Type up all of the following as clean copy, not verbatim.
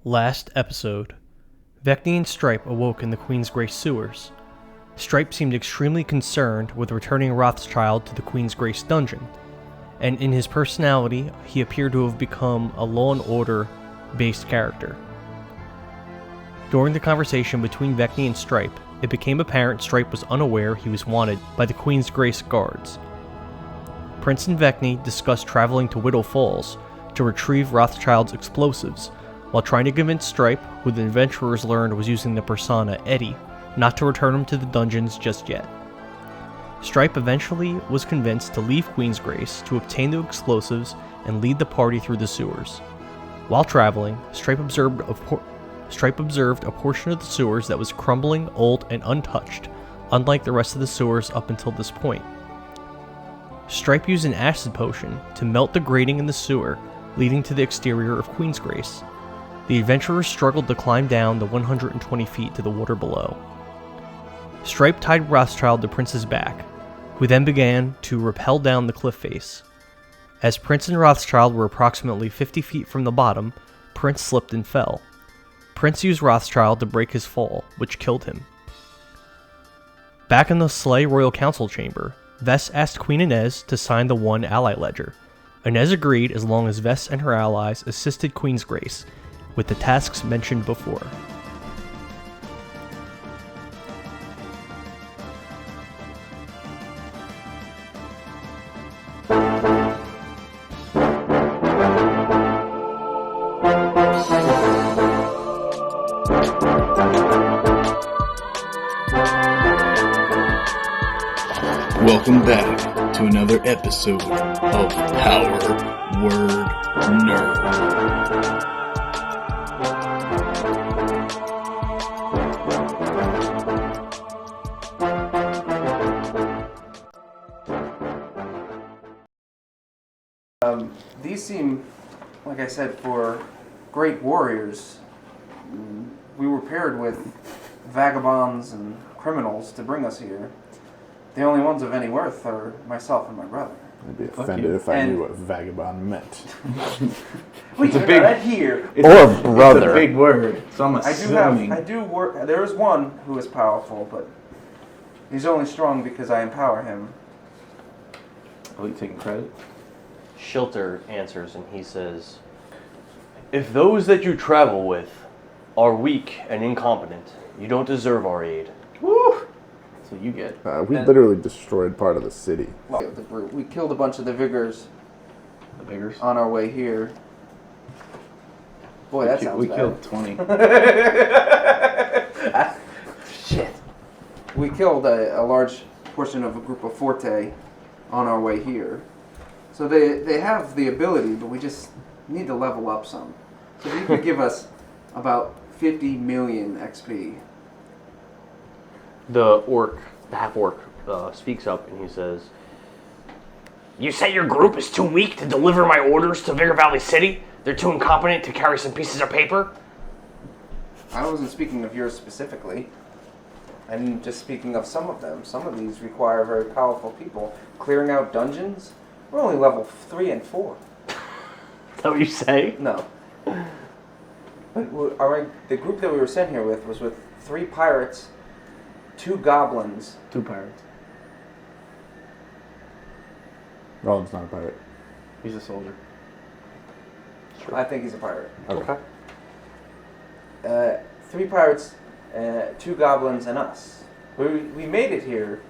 Last episode, Vekni and Stripe awoke in the Queen's Grace sewers. Stripe seemed extremely concerned with returning Rothschild to the Queen's Grace dungeon, and in his personality, he appeared to have become a Law and Order based character. During the conversation between Vekni and Stripe, it became apparent Stripe was unaware he was wanted by the Queen's Grace guards. Prince and Vekni discussed traveling to Whittle Falls to retrieve Rothschild's explosives, while trying to convince Stripe, who the adventurers learned was using the persona Eddie, not to return him to the dungeons just yet. Stripe eventually was convinced to leave Queen's Grace to obtain the explosives and lead the party through the sewers. While traveling, Stripe observed a portion of the sewers that was crumbling, old, and untouched, unlike the rest of the sewers up until this point. Stripe used an acid potion to melt the grating in the sewer, leading to the exterior of Queen's Grace. The adventurers struggled to climb down the 120 feet to the water below. Stripe tied Rothschild to Prince's back, who then began to rappel down the cliff face. As Prince and Rothschild were approximately 50 feet from the bottom, Prince slipped and fell. Prince used Rothschild to break his fall, which killed him. Back in the Slay Royal Council chamber, Vess asked Queen Inez to sign the One Ally Ledger. Inez agreed as long as Vess and her allies assisted Queen's Grace with the tasks mentioned before. Welcome back to another episode of Power Word Nerd. These seem, like I said, for great warriors. We were paired with vagabonds and criminals to bring us here. The only ones of any worth are myself and my brother. I'd be offended if I knew what vagabond meant. It's a big here. Or brother. It's a big word. So I'm assuming. I do work. There is one who is powerful, but he's only strong because I empower him. Are you taking credit? Shilter answers and he says, "If those that you travel with are weak and incompetent, you don't deserve our aid." Woo! So you get. We literally destroyed part of the city. We killed a bunch of the Vigors. The Vigors? On our way here. Boy, that sounds we bad. killed 20. Shit. We killed a large portion of a group of Forte on our way here. So they have the ability, but we just need to level up some. So if you could give us about 50 million XP. The half-orc, speaks up and he says, "You say your group is too weak to deliver my orders to Vigor Valley City? They're too incompetent to carry some pieces of paper?" I wasn't speaking of yours specifically. I'm just speaking of some of them. Some of these require very powerful people. Clearing out dungeons? We're only level 3 and 4. Is that what you say? No. But the group that we were sent here with was with 3 pirates, 2 goblins. 2 pirates. Rolan's not a pirate. He's a soldier. Sure. I think he's a pirate. Okay. 3 pirates, 2 goblins, and us. We made it here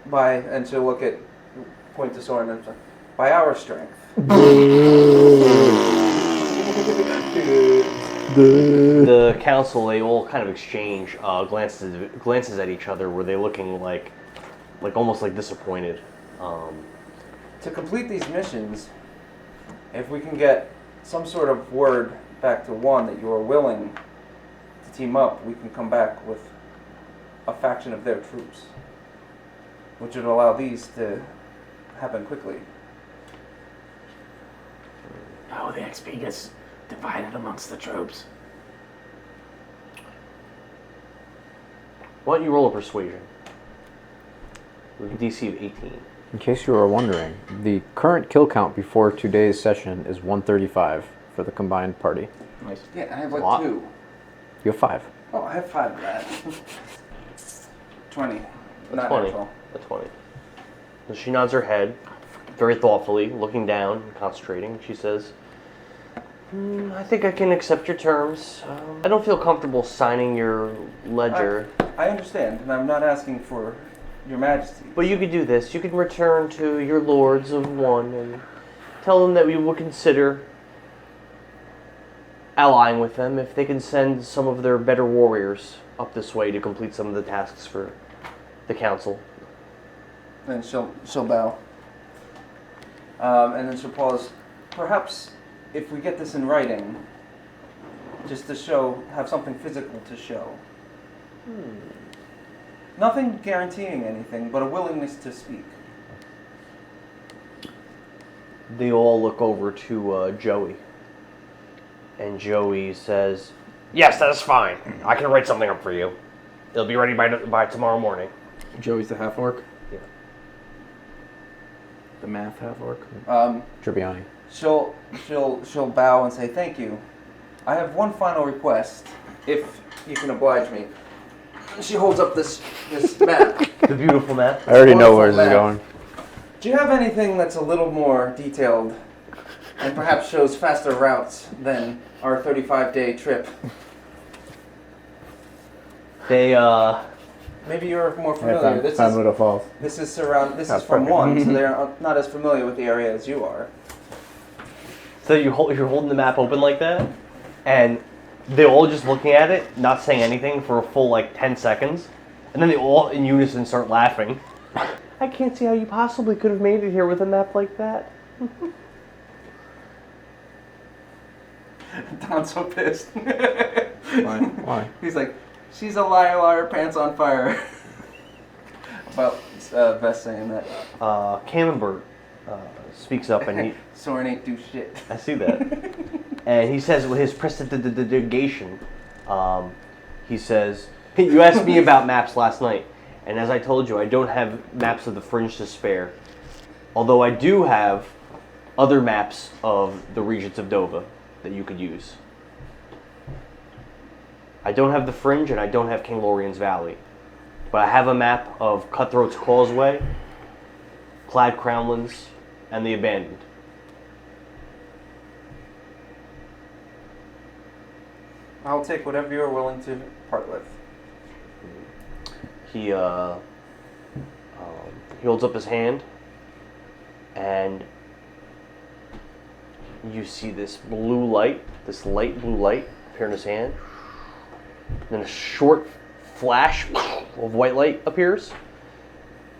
by, and so look at, point to Sorin and say, by our strength. The council, they all kind of exchange glances at each other. Were they looking like almost like disappointed? To complete these missions, if we can get some sort of word back to one that you are willing to team up, we can come back with a faction of their troops, which would allow these to happen quickly. Oh, the XP gets divided amongst the troops. Why don't you roll a persuasion? With a DC of 18. In case you were wondering, the current kill count before today's session is 135 for the combined party. Nice. Yeah, I have A lot. 2. You have 5. Oh, I have 5 of that. 20. Not 20. natural. A 20. So she nods her head, very thoughtfully, looking down and concentrating. She says, I think I can accept your terms. I don't feel comfortable signing your ledger. I understand, and I'm not asking for your majesty. But you could do this. You could return to your lords of one and tell them that we will consider allying with them if they can send some of their better warriors up this way to complete some of the tasks for the council. Then she'll bow. And then she'll pause. Perhaps if we get this in writing, just to have something physical to show. Nothing guaranteeing anything, but a willingness to speak. They all look over to Joey. And Joey says, yes, that is fine. I can write something up for you. It'll be ready by tomorrow morning. Joey's the half-orc? Yeah. The math half-orc? Tribbiani. She'll bow and say thank you. I have one final request, if you can oblige me. She holds up this map. The beautiful map. I already know Wonderful where this is map. going. Do you have anything that's a little more detailed and perhaps shows faster routes than our 35-day trip? They, Maybe you're more Yeah, familiar. This San is Ludo Falls. this is from perfect. one, so they're not as familiar with the area as you are. so you're holding the map open like that, and they're all just looking at it, not saying anything for a full, 10 seconds, and then they all in unison start laughing. I can't see how you possibly could have made it here with a map like that. Don's so pissed. Why? He's like, she's a liar, liar, pants on fire. About Vess saying that. Camembert speaks up, and he... Sorin ain't do shit. I see that. And he says with his prestidigitation, he says, you asked me about maps last night, and as I told you, I don't have maps of the Fringe to spare. Although I do have other maps of the regions of Dovah that you could use. I don't have the Fringe, and I don't have King Lorien's Valley. But I have a map of Cutthroat's Causeway, Clad Crownlands, and the Abandoned. I'll take whatever you're willing to part with. He holds up his hand, and you see this blue light, this light blue light appear in his hand. Then a short flash of white light appears,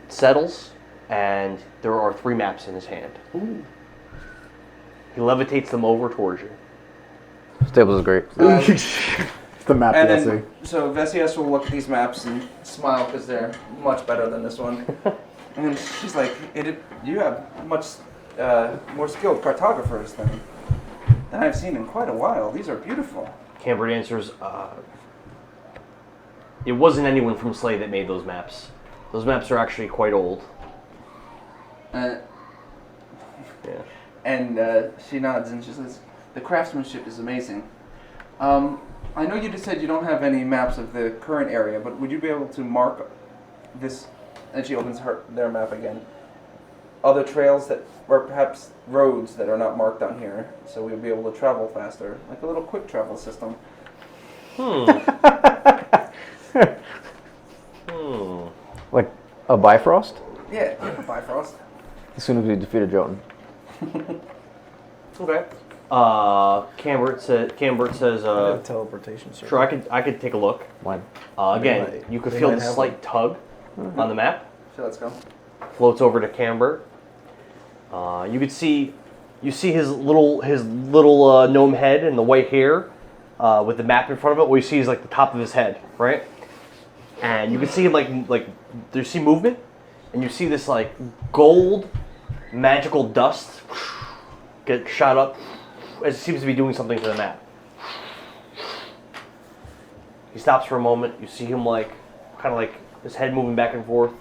settles, and there are 3 maps in his hand. Ooh. He levitates them over towards you. Stables is great. It's the map And DLC. then, so Veszelyes will look at these maps and smile because they're much better than this one. And she's like, you have much more skilled cartographers than I've seen in quite a while. These are beautiful. Cambridge answers, it wasn't anyone from Slay that made those maps. Those maps are actually quite old. Yeah. And she nods and she says, the craftsmanship is amazing. I know you just said you don't have any maps of the current area, but would you be able to mark this, and she opens their map again, other trails that, or perhaps roads that are not marked on here, so we'll be able to travel faster, like a little quick travel system. Like a Bifrost? Yeah, Bifrost. As soon as we defeated Jotun. Okay. Cambert says, teleportation circle. sure, I could take a look. When? Again, you could feel might the have slight tug on the map. So let's go. Floats over to Cambert. You see his little gnome head and the white hair with the map in front of it. What you see is like the top of his head, right? And you can see him like you see movement, and you see this like gold magical dust get shot up as it seems to be doing something to the map. He stops for a moment. You see him kind of like his head moving back and forth.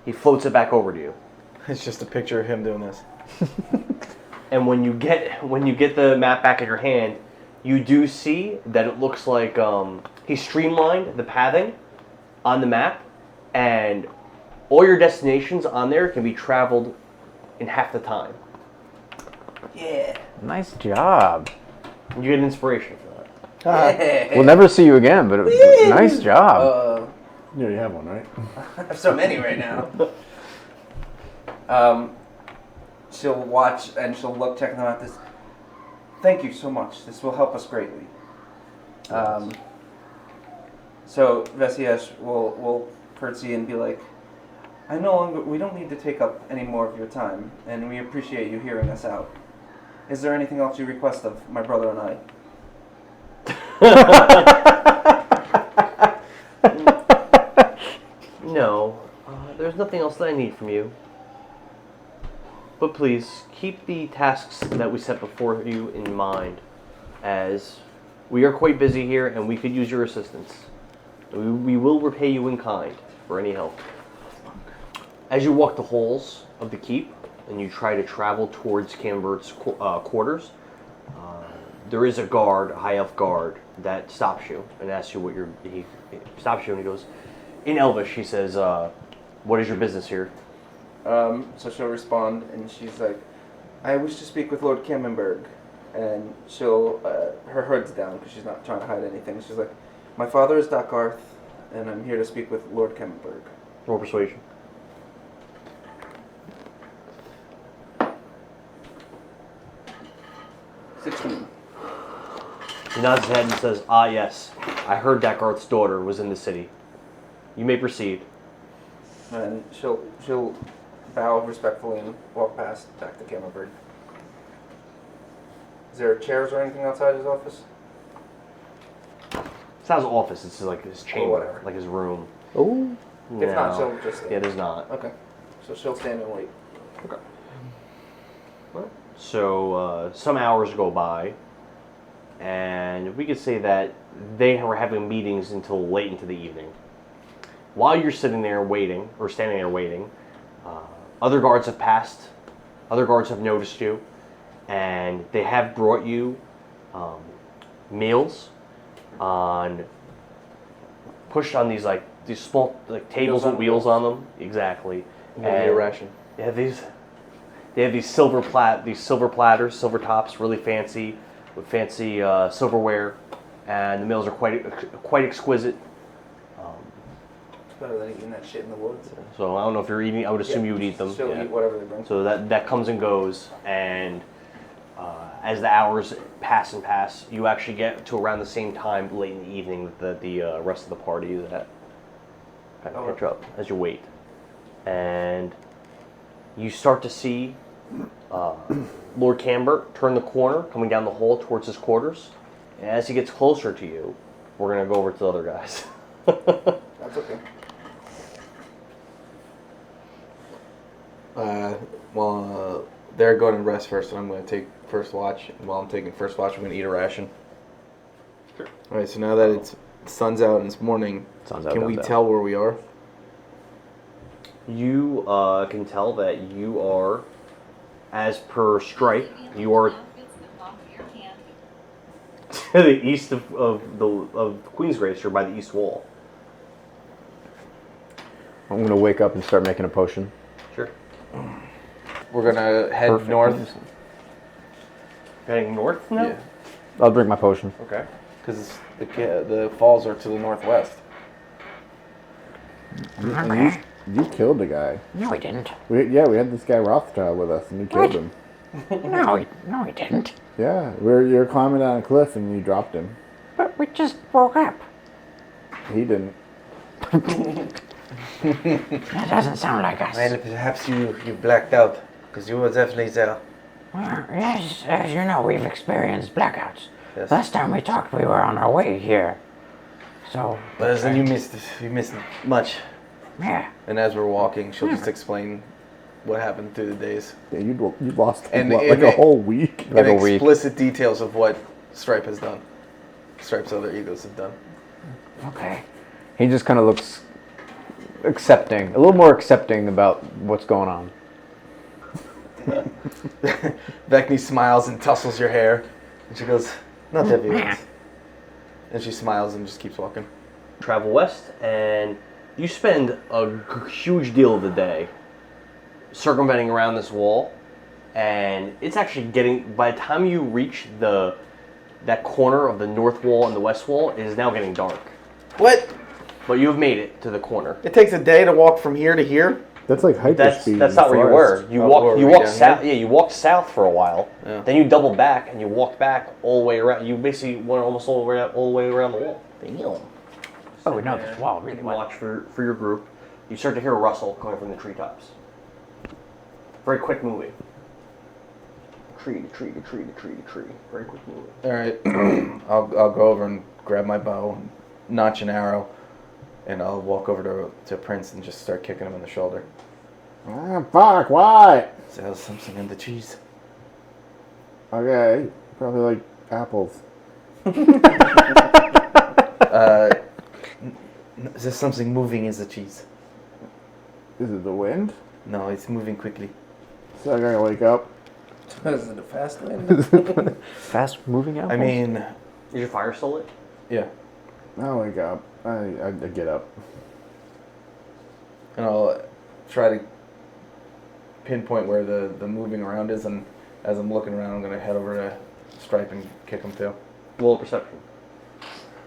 He floats it back over to you. It's just a picture of him doing this. And when you get the map back in your hand, you do see that it looks like he streamlined the pathing on the map, and all your destinations on there can be traveled in half the time. Yeah. Nice job. You get inspiration for that. We'll never see you again, but nice job. You already have one, right? I have so many right now. She'll watch and she'll look, checking them out. Thank you so much. This will help us greatly. So Veszelyes will curtsy and be like, we don't need to take up any more of your time, and we appreciate you hearing us out. Is there anything else you request of my brother and I? No, there's nothing else that I need from you. But please, keep the tasks that we set before you in mind, as we are quite busy here and we could use your assistance. We will repay you in kind for any help. As you walk the halls of the keep and you try to travel towards Cambert's quarters, there is a guard, a high elf guard, that stops you and asks you he stops you and he goes, in Elvish, he says, what is your business here? So she'll respond, and she's like, I wish to speak with Lord Cammenberg. And she'll, her hood's down because she's not trying to hide anything. She's like, my father is Dakarth, and I'm here to speak with Lord Cammenberg. Roll persuasion. 16. He nods his head and says, ah, yes. I heard Dakarth's daughter was in the city. You may proceed. And she'll bow respectfully and walk past back to Cammenberg. Is there chairs or anything outside his office? It's not his office, it's like his chamber, whatever. like his room. Oh. If not, she'll just stay. Yeah, there's not. Okay. So she'll stand and wait. Okay. So some hours go by, and we could say that they were having meetings until late into the evening. While you're sitting there waiting, or standing there waiting, other guards have passed, other guards have noticed you, and they have brought you meals pushed on these small tables with wheels on them. Exactly. And a ration. They have these silver platters, silver tops, really fancy, with fancy silverware, and the meals are quite exquisite. It's better than eating that shit in the woods. So I don't know if you're eating. I would assume you would eat them. She'll eat whatever they bring. So that comes and goes, and as the hours pass, you actually get to around the same time late in the evening that the rest of the party that kind of catch up as you wait, and you start to see Lord Cambert turn the corner, coming down the hall towards his quarters. And as he gets closer to you, we're gonna go over to the other guys. That's okay. They're going to rest first, and I'm going to take first watch. And while I'm taking first watch, I'm going to eat a ration. Sure. All right. So now that the sun's out and it's morning, can we tell where we are? You can tell that you are, as per Stripe, you are to the east of Queensgrace. You're by the east wall. I'm gonna wake up and start making a potion. Sure. We're going to head north. Heading north now? Yeah. I'll drink my potion. Okay. Because the falls are to the northwest. And you killed the guy. No, he didn't. We had this guy Rothschild with us, and you killed him. No, he didn't. Yeah, you're climbing down a cliff, and you dropped him. But we just woke up. He didn't. That doesn't sound like us. Well, perhaps you blacked out, because you were definitely there. Well, yes, as you know, we've experienced blackouts. Yes. Last time we talked, we were on our way here. So, But then you missed much. yeah. And as we're walking, she'll just explain what happened through the days. Yeah, you lost And a whole week. Like a and week. explicit details of what Stripe has done. Stripe's other egos have done. Okay. He just kind of looks a little more accepting about what's going on. Vekni smiles and tussles your hair. And she goes, not everyone's. And she smiles and just keeps walking. Travel west, and you spend a huge deal of the day circumventing around this wall, and it's actually getting, by the time you reach that corner of the north wall and the west wall, it is now getting dark. What? But you have made it to the corner. It takes a day to walk from here to here? That's like hyperspeed. That's not where you were. You walked south. Yeah, you walked south for a while. Yeah. Then you doubled back and you walked back all the way around. You basically went almost all the way around the wall. Damn. Oh, we know this wall really well. Watch for your group. You start to hear a rustle coming from the treetops. Very quick moving. Tree to tree to tree to tree to tree. Very quick moving. All right. I'll go over and grab my bow and notch an arrow, and I'll walk over to Prince and just start kicking him in the shoulder. Ah, fuck, why? So there's something in the cheese. Okay, probably like apples. There's something moving in the cheese. Is it the wind? No, it's moving quickly. So I gotta wake up. Is it a fast wind? Fast moving out. I mean, Is your fire still lit? yeah. I'll wake up. I get up. And I'll try to pinpoint where the moving around is, and as I'm looking around, I'm going to head over to Stripe and kick him too. Roll perception.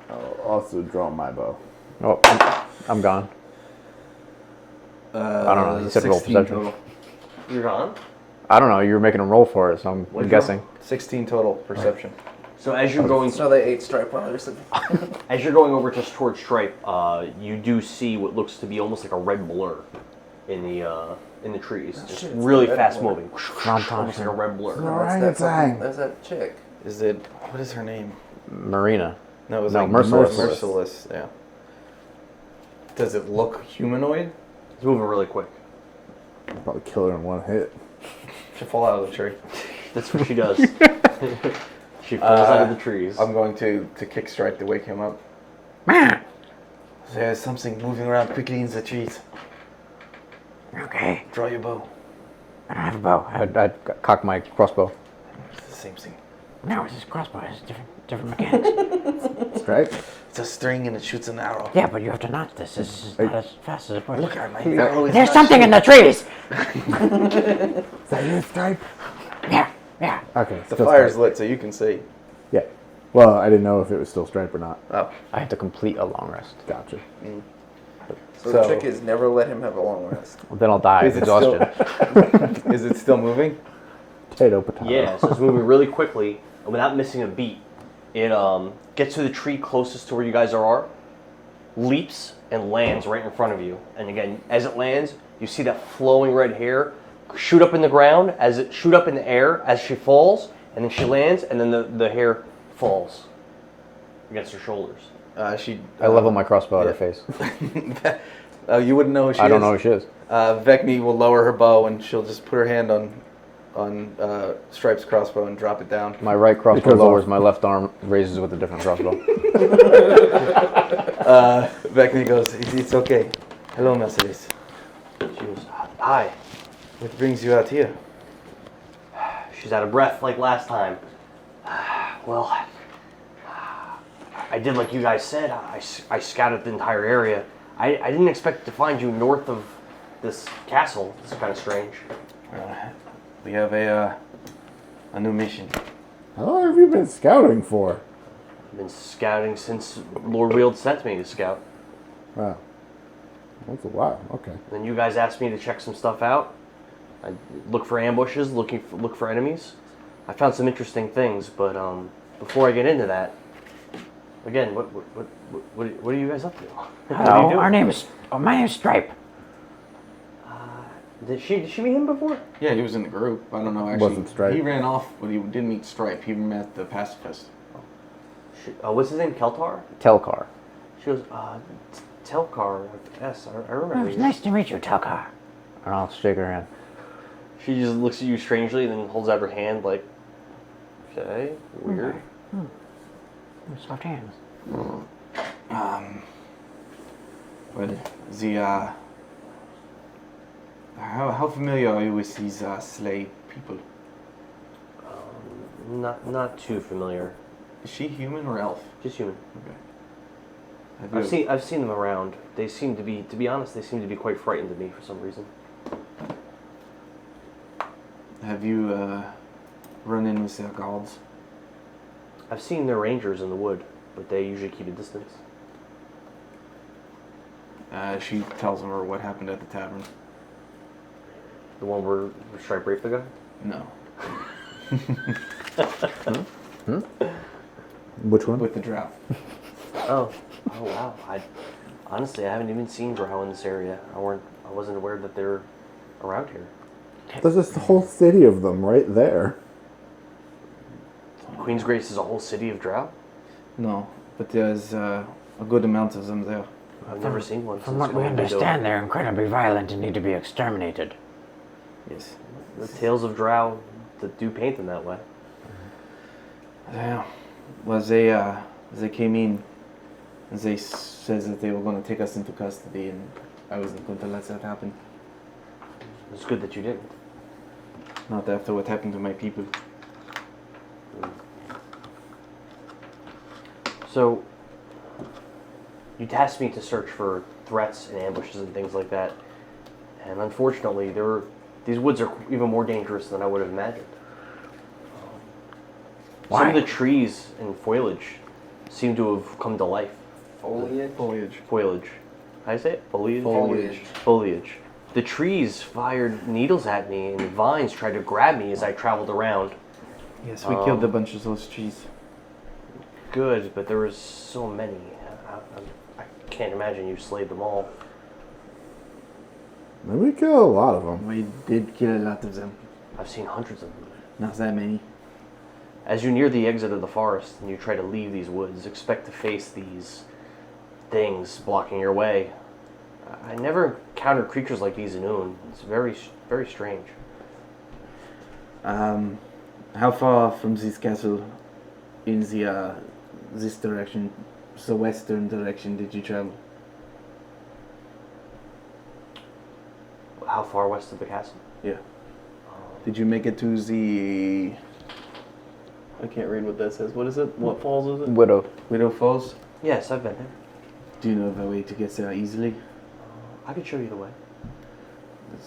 I'll also draw my bow. Oh, I'm gone. I don't know. You said roll 16 perception. total. You're gone. I don't know. You were making a roll for it, so I'm What'd you guessing. 16 total perception. So as you're going, So they ate Stripe while they're sitting. as you're going over just towards Stripe, you do see what looks to be almost like a red blur in the trees. Just shit, it's really a red fast blur. moving. Almost like a red blur. Orangutan. There's that chick. Is it, what is her name? Marina. No, it was No, like Merciless. Merciless, yeah. Does it look humanoid? It's moving really quick. Probably kill her in one hit. Should fall out of the tree. That's what she does. She falls out of the trees. I'm going to kick Stripe to wake him up. There's something moving around quickly in the trees. Okay, Draw your bow. I don't have a bow. I'd cock my crossbow. It's the same thing. No, it's just crossbow. It's different mechanics. Right? It's a string and it shoots an arrow. Yeah, but you have to notch this. This is not as fast as it works. Look at my arrow. is There's not something in the trees. Is that you, Stripe? Yeah. Okay. The still fire's Stripe. lit, so you can see. Yeah. Well, I didn't know if it was still Stripe or not. Oh, I have to complete a long rest. Gotcha. So the So- trick is never let him have a long rest. Well, then I'll die of Is it still- exhaustion. is it still moving? Potato, potato. Yeah, so it's moving really quickly, and without missing a beat, it gets to the tree closest to where you guys are, leaps and lands right in front of you. And again, as it lands, you see that flowing red hair shoot up in the ground, shoot up in the air as she falls, and then she lands, and then the hair falls against her shoulders. I level my crossbow at her face. You wouldn't know who she is. I don't know who she is. Vekni will lower her bow and she'll just put her hand on Stripe's crossbow and drop it down. My right crossbow Because lowers, of- my left arm raises with a different crossbow. Vekni goes, it's okay. Hello, Veszelyes. She goes, hi. What brings you out here? She's out of breath like last time. Well, I did like you guys said. I scouted the entire area. I didn't expect to find you north of this castle. It's kind of strange. We have a new mission. How long have you been scouting for? I've been scouting since Lord Wield sent me to scout. Wow. That's a while. Okay. Then you guys asked me to check some stuff out. I look for ambushes, look for enemies. I found some interesting things, but before I get into that, again, what are you guys up to? What are you Hello, doing? my name's Stripe. Did she meet him before? Yeah, he was in the group. I don't know, actually. Wasn't Stripe. He ran off, but he didn't meet Stripe. He met the pacifist. What's his name? Keltar? Telcar. She goes, Telcar. Yes, I Oh, remember. it's you. nice to meet you, Telkar. And I'll shake her hand. She just looks at you strangely and then holds out her hand like, okay, weird. Soft hands. But the how familiar are you with these slave people? Not too familiar. Is she human or elf? Just human. Okay. I've seen them around. They seem to be honest, they seem to be quite frightened of me for some reason. Have you run in with their guards? I've seen their rangers in the wood, but they usually keep a distance. She tells her what happened at the tavern. The one where Stripe raped the guy? No. Which one? With the drow. Oh wow. Honestly, I haven't even seen drow in this area. I wasn't aware that they're around here. There's this whole city of them right there. Queen's Grace is a whole city of drow? No, but there's a good amount of them there. I've never seen one. From what we understand, they're incredibly violent and need to be exterminated. Yes. The tales of drow that do paint them that way. Yeah. Well, they came in and they said that they were going to take us into custody, and I wasn't going to let that happen. It's good that you didn't. Not after what happened to my people. So, you tasked me to search for threats and ambushes and things like that. And unfortunately, these woods are even more dangerous than I would have imagined. Why? Some of the trees and foliage seem to have come to life. Foliage. Foliage. How do I say it? Foliage? Foliage. Foliage. The trees fired needles at me, and the vines tried to grab me as I traveled around. Yes, we killed a bunch of those trees. Good, but there was so many. I can't imagine you slayed them all. Maybe we killed a lot of them. We did kill a lot of them. I've seen hundreds of them. Not that many. As you near the exit of the forest and you try to leave these woods, expect to face these things blocking your way. I never encountered creatures like these in Oon. It's very, very strange. How far from this castle in the this direction, the western direction, did you travel? How far west of the castle? Yeah. Did you make it to the... I can't read what that says. What is it? What falls is it? Widow Falls? Yes, I've been there. Do you know of a way to get there easily? I could show you the way.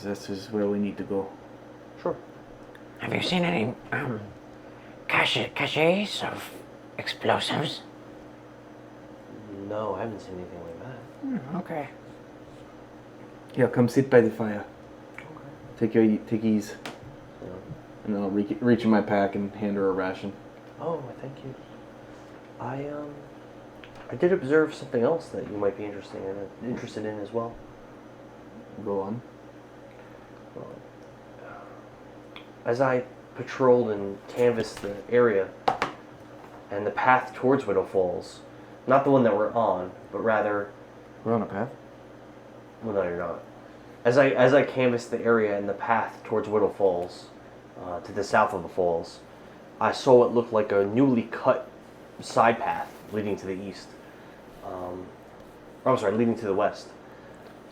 This is where we need to go. Sure. Have you seen any caches of explosives? No, I haven't seen anything like that. Okay. Yeah, come sit by the fire. Okay. Take ease. Yeah. And then I'll reach in my pack and hand her a ration. Oh, thank you. I did observe something else that you might be interested in as well. Go on. As I patrolled and canvassed the area and the path towards Widow Falls, not the one that we're on, but rather... We're on a path? Well, no, you're not. As I canvassed the area and the path towards Widow Falls, to the south of the falls, I saw what looked like a newly cut side path leading to the east. Leading to the west.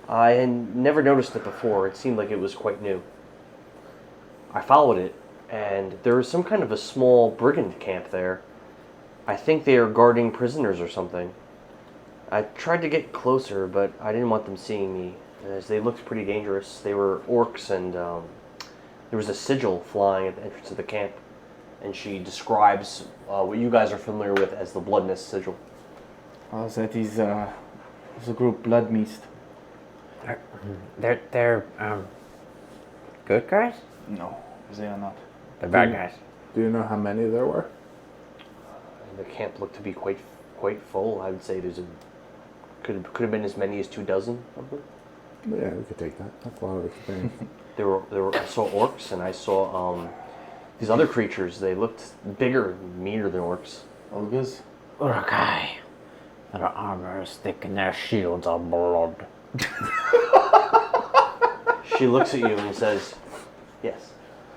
I had never noticed it before. It seemed like it was quite new. I followed it, and there was some kind of a small brigand camp there. I think they are guarding prisoners or something. I tried to get closer, but I didn't want them seeing me, as they looked pretty dangerous. They were orcs, and there was a sigil flying at the entrance of the camp, and she describes what you guys are familiar with as the Blood Mist sigil. Oh, that is the group Blood Mist. They're good guys? No, they are not. They're bad guys. Do you know how many there were? The camp looked to be quite full. I would say could have been as many as 24. Probably. Yeah, we could take that. That's a lot of experience. I saw orcs, and I saw these other creatures. They looked bigger, meaner than orcs. Olgas? Urukai. Their armor is thick and their shields are blood. She looks at you and says, "Yes."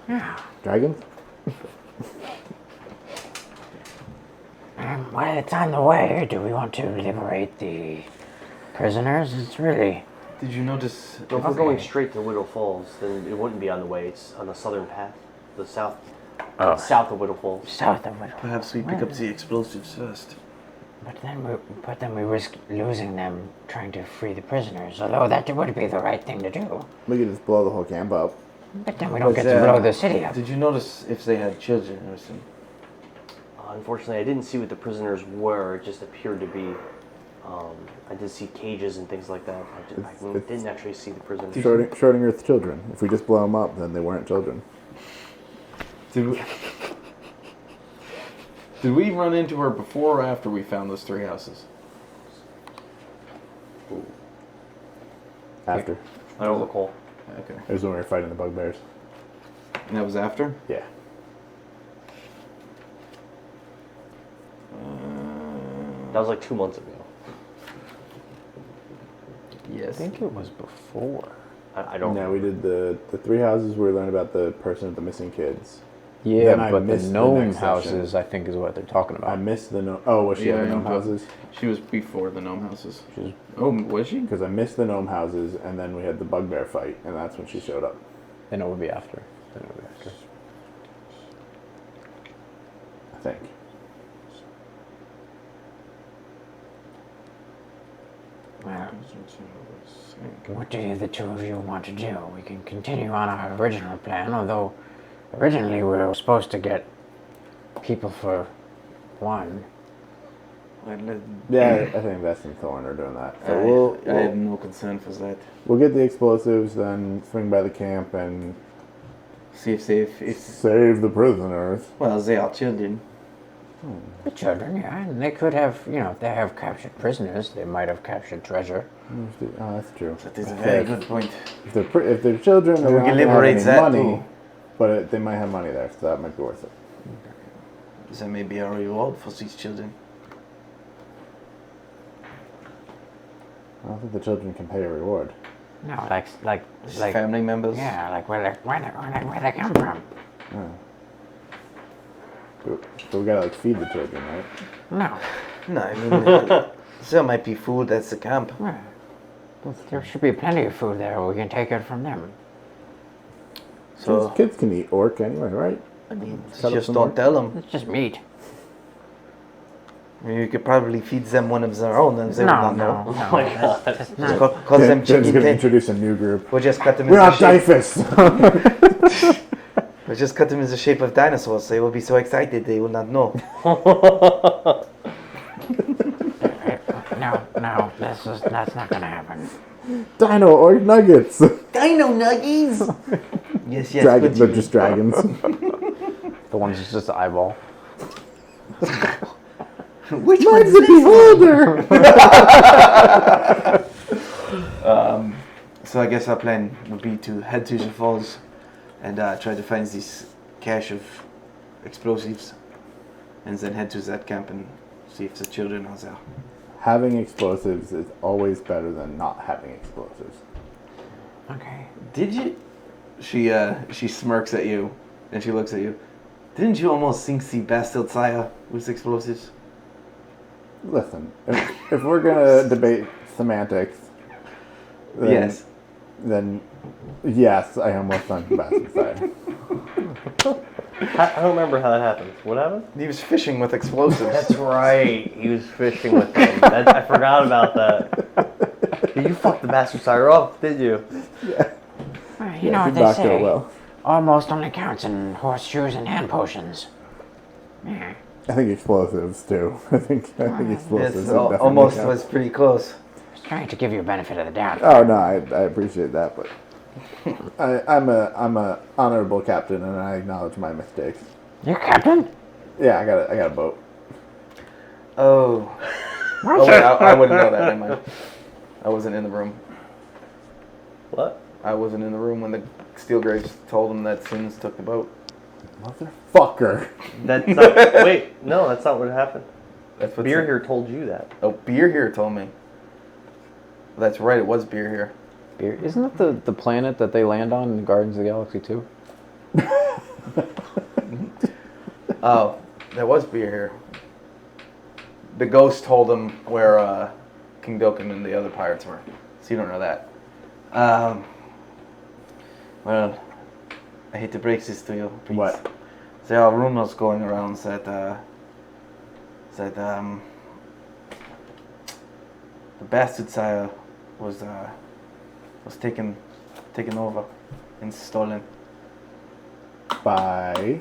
Yeah. Dragons? While it's on the way, do we want to liberate the prisoners? It's really... Did you notice... If we're going straight to Widow Falls, then it wouldn't be on the way. It's on the southern path. the south, Oh. south of Widowfall. South of Whittle. Perhaps we pick up the explosives first. But then we risk losing them trying to free the prisoners. Although that would be the right thing to do. We could just blow the whole camp up. But then we don't get to blow the city up. Did you notice if they had children or something? Unfortunately, I didn't see what the prisoners were. It just appeared to be. I did see cages and things like that. I didn't actually see the prisoners. Schrodinger's children. If we just blow them up, then they weren't children. Did we run into her before or after we found those 3 houses? After. I don't recall. Okay. It was when we were fighting the bugbears. And that was after? Yeah. That was like 2 months ago. I Yes. think it was before. I don't. No, we did the 3 houses where we learned about the person with the missing kids. Yeah, Then I but the missed the gnome next houses, session. I think, is what they're talking about. I missed the gnome. Oh, was she at the gnome houses? She was before the gnome houses. She was- Oh, was she? Because I missed the gnome houses, and then we had the bugbear fight, and that's when she showed up. Then it would be after. Then it would be after. I think. Well, what do the 2 of you want to do? We can continue on our original plan, although originally we were supposed to get people for 1. Yeah, I think Vest and Thorn are doing that. So I have no concern for that. we'll get the explosives, then swing by the camp and See if save the prisoners. well, they are children. The children, yeah, and they could have, if they have captured prisoners, they might have captured treasure. Oh, that's true. That is a very good point. If they're children, So they're we not can gonna have liberate any that money, too. but they might have money there, so that might be worth it. That may be our reward for these children. I don't think the children can pay a reward. No, like Family members. yeah, like where they come from. So we gotta feed the children, right? No, No, I mean there might be food at the camp. well, there should be plenty of food there. We can take it from them. So Kids can eat orc anyway, right? I mean, Cut up just some don't more. tell them. It's just meat. You could probably feed them one of their own, and they No, will not no, know. no. my God. That's not. Call them Jen's chicken gonna ten. introduce a new group. We'll just cut them in We're the not shape. Dyfus! We'll just cut them in the shape of dinosaurs. They will be so excited they will not know. No, that's not gonna happen. Dino orc nuggets! Dino nuggies. Yes, yes. Dragons are continue. just dragons. The one's just the eyeball. Which Mine's a beholder! So I guess our plan would be to head to the falls and try to find this cache of explosives, and then head to that camp and see if the children are there. Having explosives is always better than not having explosives. Okay. Did you? She smirks at you, and she looks at you. Didn't you almost sink the bastard sire with explosives? Listen, if we're gonna debate semantics, then, Yes. then yes, I almost sunk the bastard sire. I don't remember how that happened. What happened? He was fishing with explosives. That's right. He was fishing with them. I forgot about that. You fucked the bastard sire up, did you? Well, you know what they Back to it say. well. Almost only counts in horseshoes and hand potions. Yeah. I think explosives too. I think explosives. Yes, would definitely almost count. was pretty close. I was trying to give you a benefit of the doubt. Oh no, I appreciate that, but I'm a honorable captain, and I acknowledge my mistakes. You're captain? Yeah, I got a boat. Oh. Oh wait, I wouldn't know that. Never mind. I wasn't in the room. What? I wasn't in the room when the Steelgraves told him that Sins took the boat. Motherfucker. That's not. Wait, no, that's not what happened. That's what Beer Sin- here told you that. Oh, Beer here told me. That's right. It was Beer here. Beer. Isn't that the planet that they land on in Guardians of the Galaxy 2? Oh, there was Beer here. The ghost told him where King Dokkan and the other pirates were. So you don't know that. Well, I hate to break this to you, Prince. What? There are rumors going around that the bastard sire was taken over and stolen. By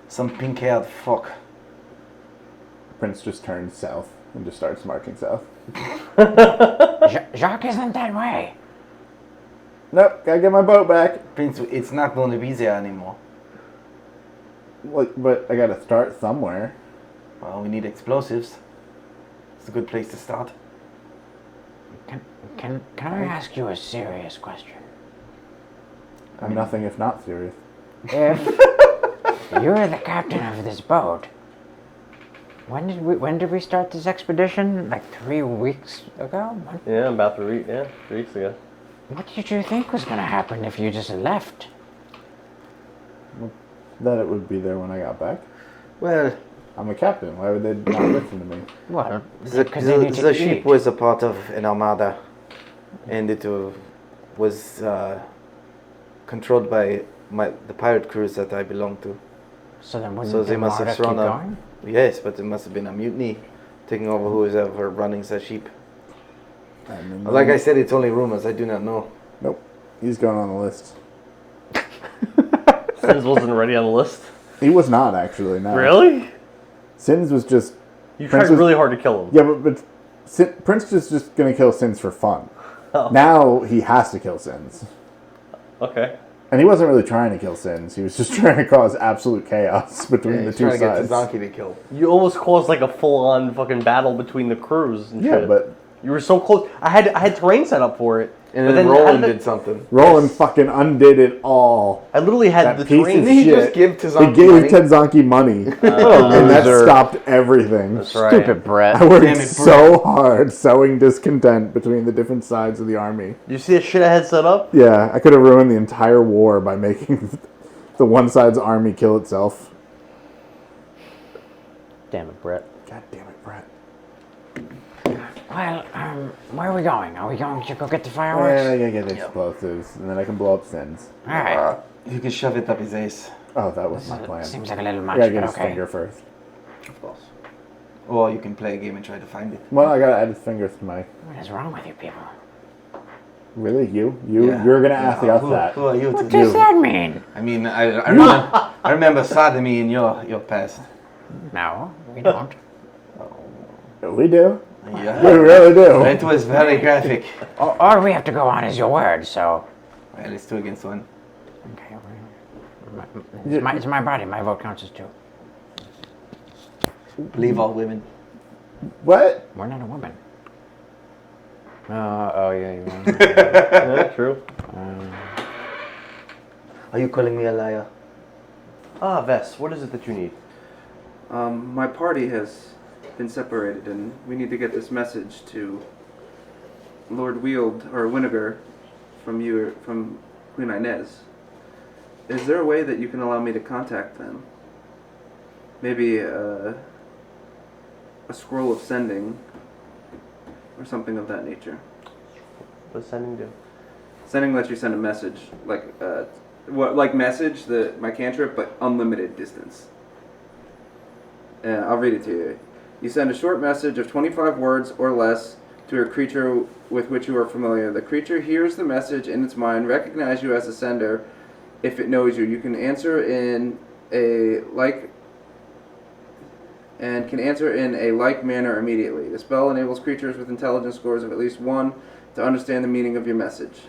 Some pink-haired fuck. Prince just turns south and just starts marching south. Jacques isn't that way. Nope, gotta get my boat back. Prince, it's not going to be there anymore. But I gotta start somewhere. Well, we need explosives. It's a good place to start. Can I ask you a serious question? I'm nothing if not serious. If you're the captain of this boat, when did we start this expedition? Like 3 weeks ago? Yeah, about 3 weeks ago. What did you think was going to happen if you just left? That it would be there when I got back. Well, I'm a captain. Why would they not listen to me? Well, because they need to the eat. ship was a part of an armada, and it was controlled by the pirate crews that I belong to. So then wouldn't So the they must Armada have keep thrown going? Yes, but there must have been a mutiny taking over who is ever running the ship. Like I said, it's only rumors. I do not know. Nope. He's going on the list. Sins wasn't already on the list. He was not actually. No. Really? Sins was just. You Prince tried was- really hard to kill him. Yeah, but Prince is just gonna kill Sins for fun. Oh. Now he has to kill Sins. Okay. And he wasn't really trying to kill Sins. He was just trying to cause absolute chaos between the he's two trying to get sides. Tazanki to kill. You almost caused like a full-on fucking battle between the crews. And Yeah, shit. but You were so close. I had terrain set up for it. And but then how Roland did did something. Roland fucking undid it all. I literally had That the piece terrain. of Didn't he shit. just give He Tazanki gave money? Tenzanki money. And that loser. stopped everything. That's right. Stupid Brett. I worked Damn it, so hard sowing discontent between the different sides of the army. You see the shit I had set up? Yeah, I could have ruined the entire war by making the one side's army kill itself. Damn it, Brett. God damn it, Brett. Well, where are we going? Are we going to go get the Yeah, fireworks? I gotta get the explosives, and then I can blow up Sins. All right. You can shove it up his ace, Oh, that was my plan. Seems like a little I much, gotta but get his okay. finger first. of course. Or you can play a game and try to find it. Well, I gotta add his fingers to my... What is wrong with you people? Really? You? Yeah. You're gonna ask us Who that. are you What to does that mean? I mean, I remember sodomy in your past. No, we don't. We do. Yeah. We really do. It was very graphic. All we have to go on is your word, so... Well, it's 2 against 1. Okay, it's my body. My vote counts as 2. Believe all women. What? We're not a woman. Oh yeah, you are. Yeah, true. Are you calling me a liar? Ah, Vess, what is it that you need? My party has been separated, and we need to get this message to Lord Wield or Winnegar from Queen Inez. Is there a way that you can allow me to contact them? Maybe a scroll of sending, or something of that nature. What does sending do? Sending lets you send a message, like message, my cantrip, but unlimited distance. I'll read it to you. You send a short message of 25 words or less to a creature with which you are familiar. The creature hears the message in its mind, recognizes you as a sender. If it knows you, you can answer in a like manner immediately. The spell enables creatures with intelligence scores of at least 1 to understand the meaning of your message.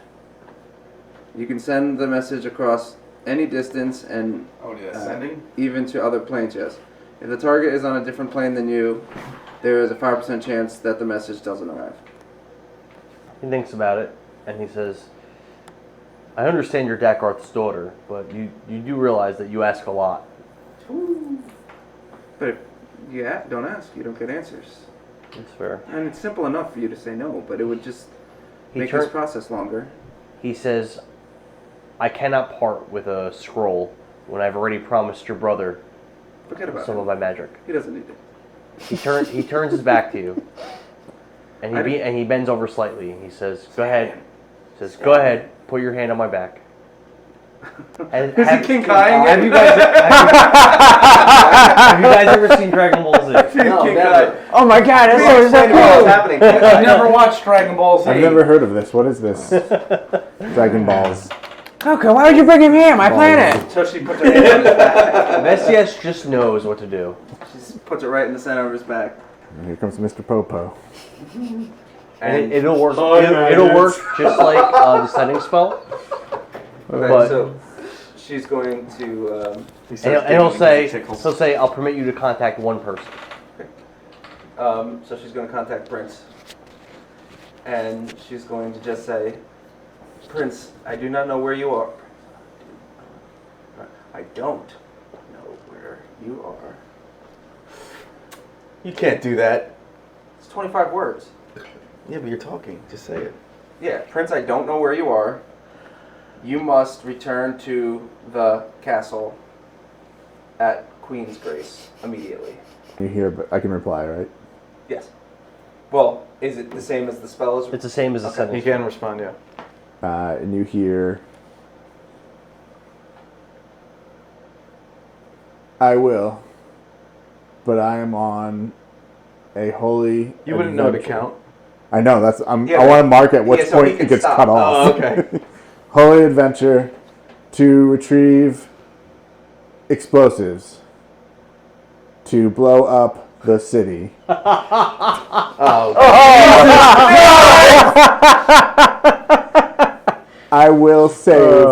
You can send the message across any distance and Sending? even to other planes, yes. If the target is on a different plane than you, there is a 5% chance that the message doesn't arrive. He thinks about it, and he says, I understand you're Dakarth's daughter, but you do realize that you ask a lot. But if you don't ask, you don't get answers. That's fair. And it's simple enough for you to say no, but it would just He make turn- this process longer. He says, I cannot part with a scroll when I've already promised your brother Forget about some it. of my magic. He doesn't need it. He turns his back to you, and he bends over slightly. He says, "Go ahead, Says, "Go ahead, put your hand on my back." And Is it King Kai again? have you guys ever seen Dragon Ball Z? No, King Kai. Oh my god, that's so Explain to me what's cool! happening. I've never watched Dragon Ball Z. I've never heard of this. What is this? Dragon Balls. Okay, why would you bring him here, my planet? So she puts her hand on his back. Veszelyes just knows what to do. She puts it right in the center of his back. And here comes Mr. Popo. And it'll work. It'll work just like the sending spell. Okay, But- so she's going to. And he'll say, "I'll permit you to contact one person." So she's going to contact Prince, and she's going to just say, "Prince, I do not know where you are. I don't know where you are." You can't do that. It's 25 words. Yeah, but you're talking. Just say it. Yeah, Prince, I don't know where you are. You must return to the castle at Queen's Grace immediately. You hear, but I can reply, right? Yes. Well, is it the same as the spell? It's the same as the sending You spell. can respond, yeah. And you hear, I will, but I am on a holy. You wouldn't know to adventure." count. I know. That's. Yeah, I want to mark at which so he point can it gets stop. cut off. Oh, okay. Holy adventure to retrieve explosives to blow up the city. I will save,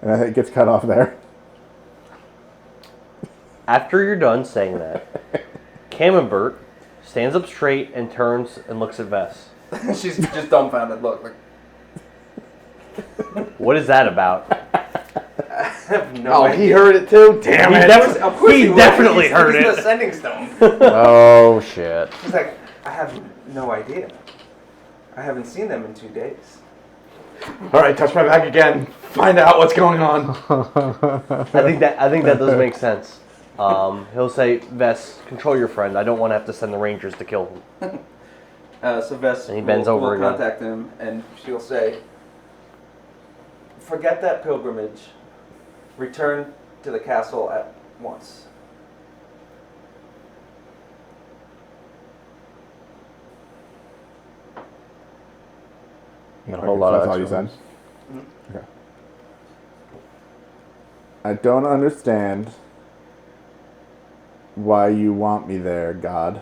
and I think it gets cut off there. After you're done saying that, Camembert stands up straight and turns and looks at Vess. She's just dumbfounded. Look, like, What is that about? I have no Oh, idea. he heard it too? Damn He it. def- Of course he would. definitely He's heard it. the sending stone. Oh shit. He's like, I have no idea. I haven't seen them in 2 days. Alright, touch my back again. Find out what's going on. I think that does make sense. He'll say, "Vess, control your friend. I don't want to have to send the Rangers to kill him." So Vess And he bends over will again. contact him, and she'll say, "Forget that pilgrimage. Return to the castle at once." You got a whole lot of That's all you extra said. ones. Okay. I don't understand why you want me there, God.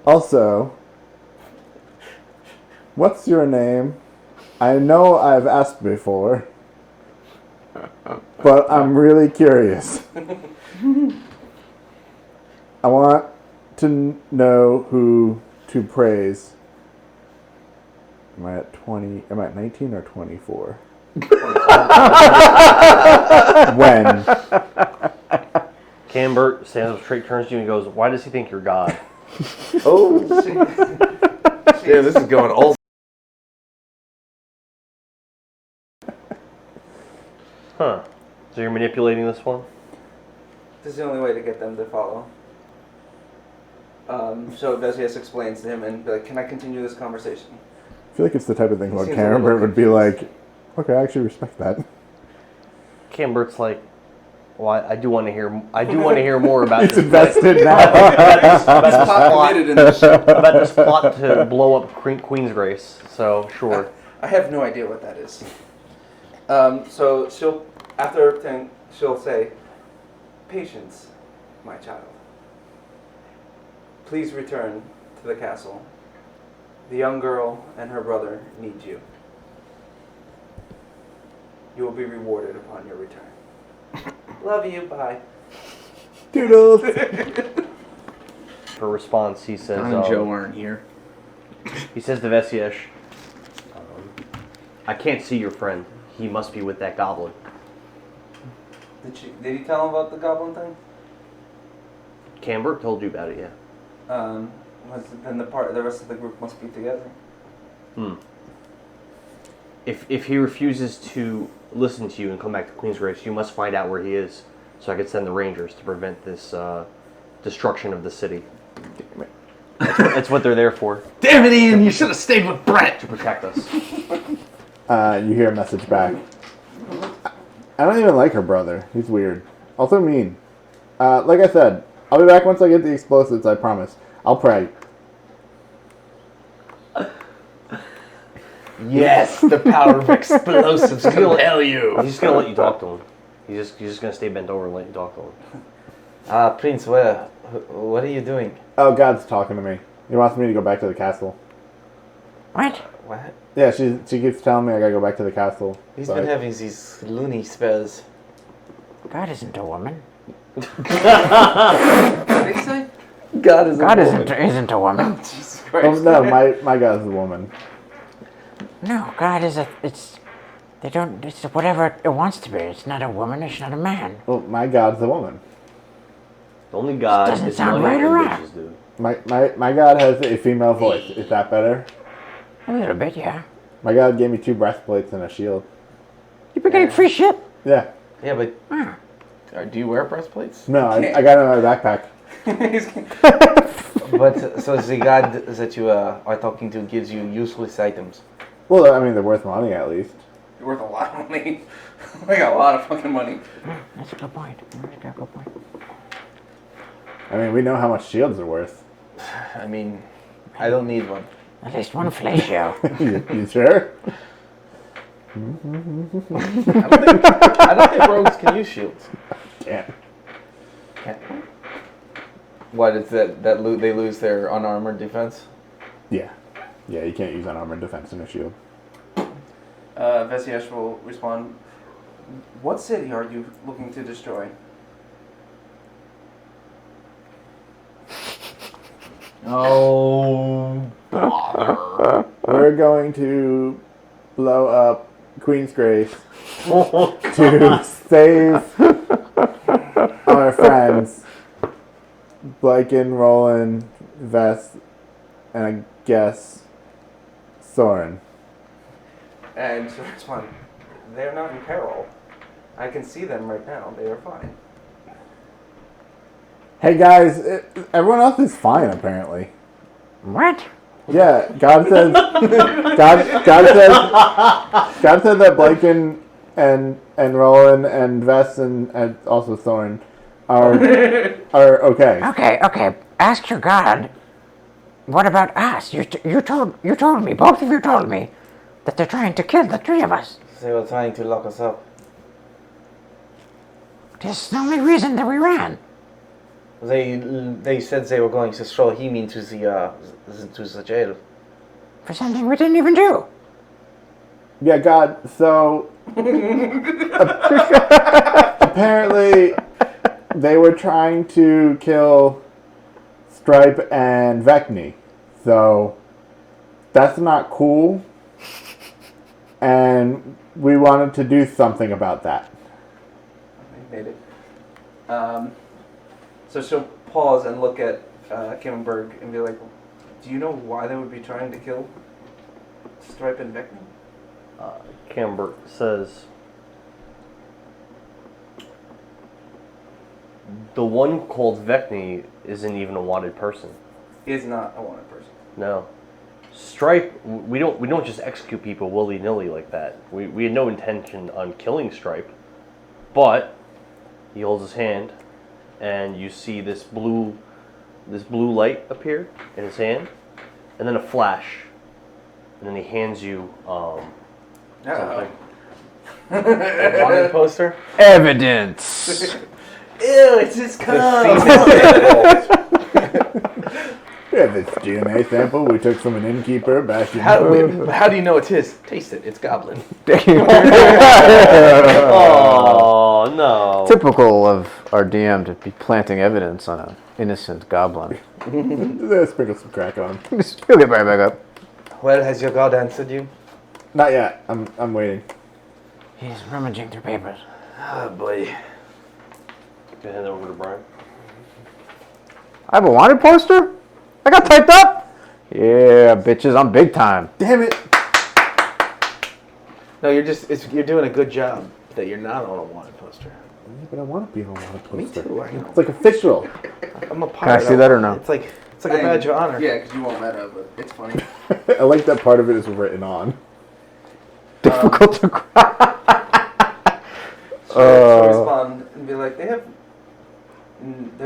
Also, what's your name? I know I've asked before, but I'm really curious. I want to know who to praise. Am I at 20? Am I at 19 or 24? When? Camembert stands up straight, turns to you, and goes, "Why does he think you're God?" Oh, yeah, this is going old. Huh. So you're manipulating this one? This is the only way to get them to follow. So Veszelyes explains to him and be like, "Can I continue this conversation?" I feel like it's the type of thing where Seems a Camembert little would be like, okay, I actually respect that. Camembert's like, "Well, I do want to hear. I do want to hear more about It's this. invested now. He's plot committed in this shit. About this plot to blow up Queen's Grace." So sure. I have no idea what that is. So she'll, after everything, she'll say, "Patience, my child. Please return to the castle. The young girl and her brother need you. You will be rewarded upon your return. Love you, bye." Doodles. For response, he says, Don and Joe aren't here. he says to Veszelyes, "I can't see your friend. He must be with that goblin." Did he tell him about the goblin thing? Camembert told you about it, yeah. Then the rest of the group must be together. If he refuses to listen to you and come back to Queen's Grace, you must find out where he is, so I could send the Rangers to prevent this destruction of the city. That's what they're there for. Damn it, Ian! You should have stayed with Brett. To protect us. You hear a message back. I don't even like her brother. He's weird. Also mean. Like I said, I'll be back once I get the explosives, I promise. I'll pray. Yes, the power of explosives compel you. He's just gonna let you talk to him. He's just gonna stay bent over and let you talk to him. Prince, what are you doing? Oh, God's talking to me. He wants me to go back to the castle. What? What? Yeah, she keeps telling me I gotta go back to the castle. He's So been having these loony spells. God isn't a woman. What did he say? God is God isn't a woman. Jesus Oh, Christ. no, my God's a woman. No, God is it's whatever it wants to be. It's not a woman, it's not a man. Well, my God's a woman. The only God Doesn't is sound money right or and right. bitches, dude. My God has a female voice. Is that better? A little bit, yeah. My God gave me 2 breastplates and a shield. You've been getting free shit. Yeah. Yeah, but Do you wear breastplates? No, I got it in my backpack. but so the god that you are talking to gives you useless items. Well, I mean, they're worth money at least. You're worth a lot of money. I got a lot of fucking money. That's a good point. That's a good point. I mean, we know how much shields are worth. I mean, I don't need one. At least one fellatio. You sure? I don't think rogues can use shields. Can't. What is that? They lose their unarmored defense? Yeah. Yeah, you can't use unarmored defense in a shield. Veszelyes will respond. What city are you looking to destroy? Oh, bother. We're going to blow up Queen's Grace to save our friends, Bliken, Rolan, Vess, and I guess Sorin. And she'll respond, they're not in peril. I can see them right now. They are fine. Hey guys, everyone else is fine apparently. What? Yeah, God says God said that Bliken and Rolan and Vess and also Sorin are okay. Okay. Ask your God. What about us? You told me. Both of you told me that they're trying to kill the 3 of us. They were trying to lock us up. This is the only reason that we ran. They said they were going to throw him into the jail. For something we didn't even do. Yeah, God. So apparently they were trying to kill Stripe and Vekni. So that's not cool. And we wanted to do something about that. I made it. So she'll pause and look at Kimmenberg and be like, do you know why they would be trying to kill Stripe and Vekni? Camber says, the one called Vekni isn't even a wanted person. He is not a wanted person. No. Stripe, we don't just execute people willy-nilly like that. We had no intention on killing Stripe, but he holds his hand, and you see this blue light appear in his hand, and then a flash, and then he hands you something. A wanted poster? Evidence. Ew, it's his cum! Yeah, this DNA sample we took from an innkeeper back in... How do you know it's his? Taste it. It's Goblin. Oh no! Typical of our DM to be planting evidence on an innocent goblin. Sprinkle some crack on him. He'll get right back up. Well, has your god answered you? Not yet. I'm waiting. He's rummaging through papers. Oh boy. Hand it over to Brian. I have a wanted poster? I got typed up? Yeah, bitches, I'm big time. Damn it! No, you're doing a good job that you're not on a wanted poster. But I want to be on a poster. Me too, I know. It's like official. I'm a Can I pirate. see that or no? It's like It's like a badge of honor. Yeah, because you won't meta, but it's funny. I like that part of it is written on. Difficult to grab. So respond and be like, they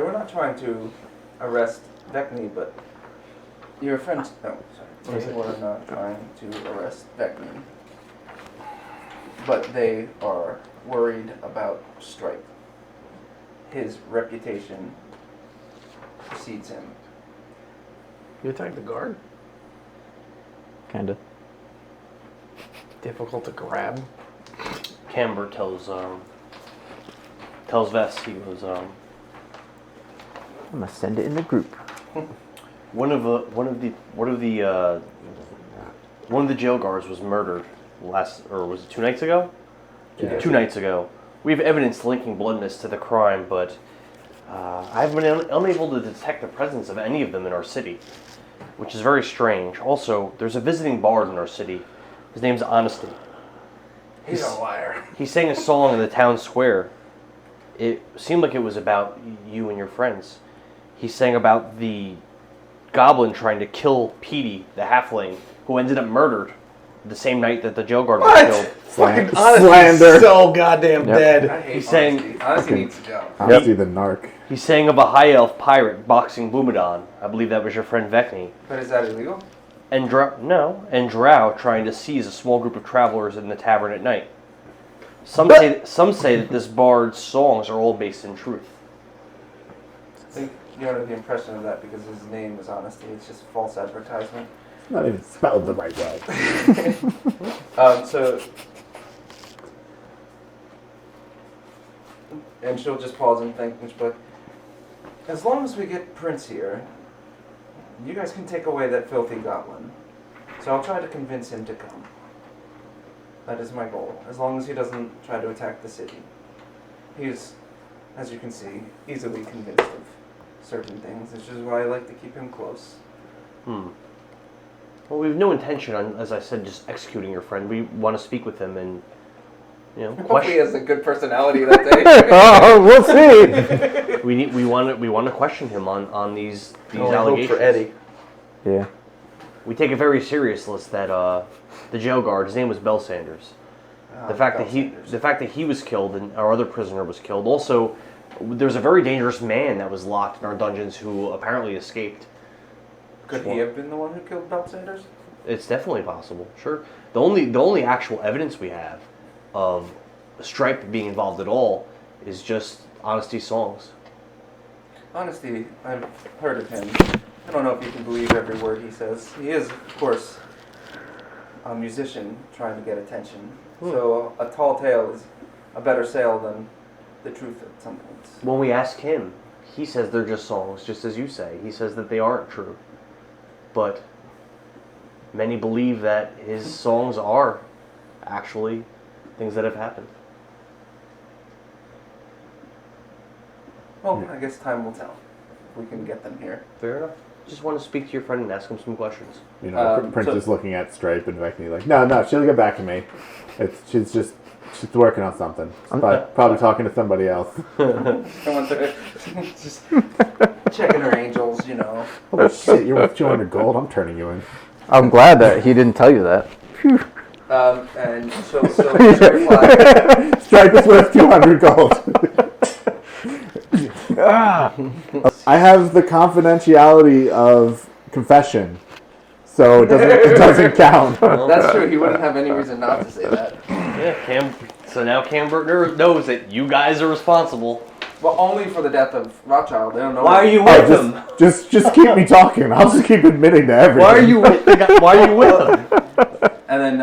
were not trying to arrest Vekni, but your friends. No, sorry. They were not trying to arrest Vekni, but they are worried about Stripe. His reputation precedes him. You attacked the guard? Kinda. Difficult to grab. Camber tells Vess, he goes, I'm gonna send it in the group. one of the jail guards was murdered was it 2 nights ago? Yeah. 2 nights ago. We have evidence linking bloodness to the crime, but I've been unable to detect the presence of any of them in our city, which is very strange. Also, there's a visiting bard in our city. His name's Honesty. He's a liar. He sang a song in the town square. It seemed like it was about you and your friends. He sang about the goblin trying to kill Petey, the halfling, who ended up murdered the same night that the jail guard was killed. Fucking Slander. so goddamn dead. I hate He's saying- Honesty. Honesty needs to go. Honestly, the narc. He sang of a high elf pirate boxing Boomedon. I believe that was your friend Vekni. But is that illegal? And Drow trying to seize a small group of travelers in the tavern at night. Some say that this bard's songs are all based in truth. I think you're under the impression of that because his name is Honesty. It's just false advertisement. It's not even spelled the right way. And she'll just pause and think, and she'll be like, as long as we get Prince here, you guys can take away that filthy goblin. So I'll try to convince him to come. That is my goal, as long as he doesn't try to attack the city. He is, as you can see, easily convinced of certain things, which is why I like to keep him close. Well, we have no intention on, as I said, just executing your friend. We want to speak with him and, Hopefully he has a good personality that day. Oh, we'll see. we want to question him on these Only hope allegations. for Eddie. Yeah. We take it very seriously that the jail guard, his name was Bell Sanders. The fact that he was killed and our other prisoner was killed. Also, there's a very dangerous man that was locked in our dungeons who apparently escaped. Could he have been the one who killed Belt Sanders? It's definitely possible. Sure. The only actual evidence we have of Stripe being involved at all is just Honesty songs. Honesty, I've heard of him. I don't know if you can believe every word he says. He is, of course, a musician trying to get attention. So a tall tale is a better sale than the truth at some points. When we ask him, he says they're just songs, just as you say. He says that they aren't true. But many believe that his songs are actually things that have happened. Well, I guess time will tell. If we can get them here. Fair enough. Just want to speak to your friend and ask him some questions. Prince is looking at Stripe and Vekni like, no, she'll get back to me. She's working on something. Probably talking to somebody else. Just checking her angels, Oh shit, you're worth 200 gold. I'm turning you in. I'm glad that he didn't tell you that. And she'll reply. Stripe is worth 200 gold. I have the confidentiality of confession, so it doesn't count. That's true. He wouldn't have any reason not to say that. Yeah, so now Camber knows that you guys are responsible. Well, only for the death of Rothschild. They don't know. Why are you with him? Just keep me talking. I'll just keep admitting to everything. Why are you with the guy? Why are you with him? And then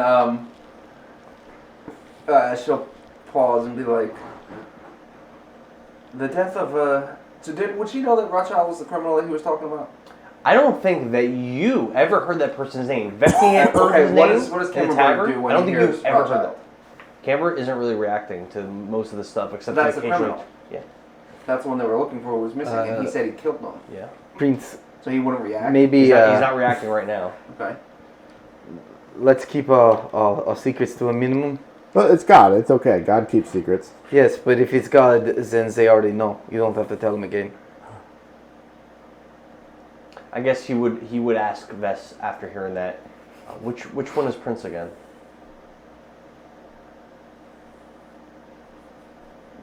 she'll pause and be like, the death of would she know that Rothschild was the criminal that he was talking about? I don't think that you ever heard that person's name. Vekni had heard his name what does in the Camber tavern. do when I don't he think hears you've ever heard Rothschild? that. Camber isn't really reacting to most of the stuff except That's the occasionally. criminal. Yeah. That's the one they were looking for was missing, and he said he killed them. Yeah. Prince, So he wouldn't react. maybe He's not reacting right now. Okay. Let's keep our secrets to a minimum. Well, it's God. It's okay. God keeps secrets. Yes, but if it's God, then they already know. You don't have to tell them again. I guess he would ask Vess after hearing that. Which one is Prince again?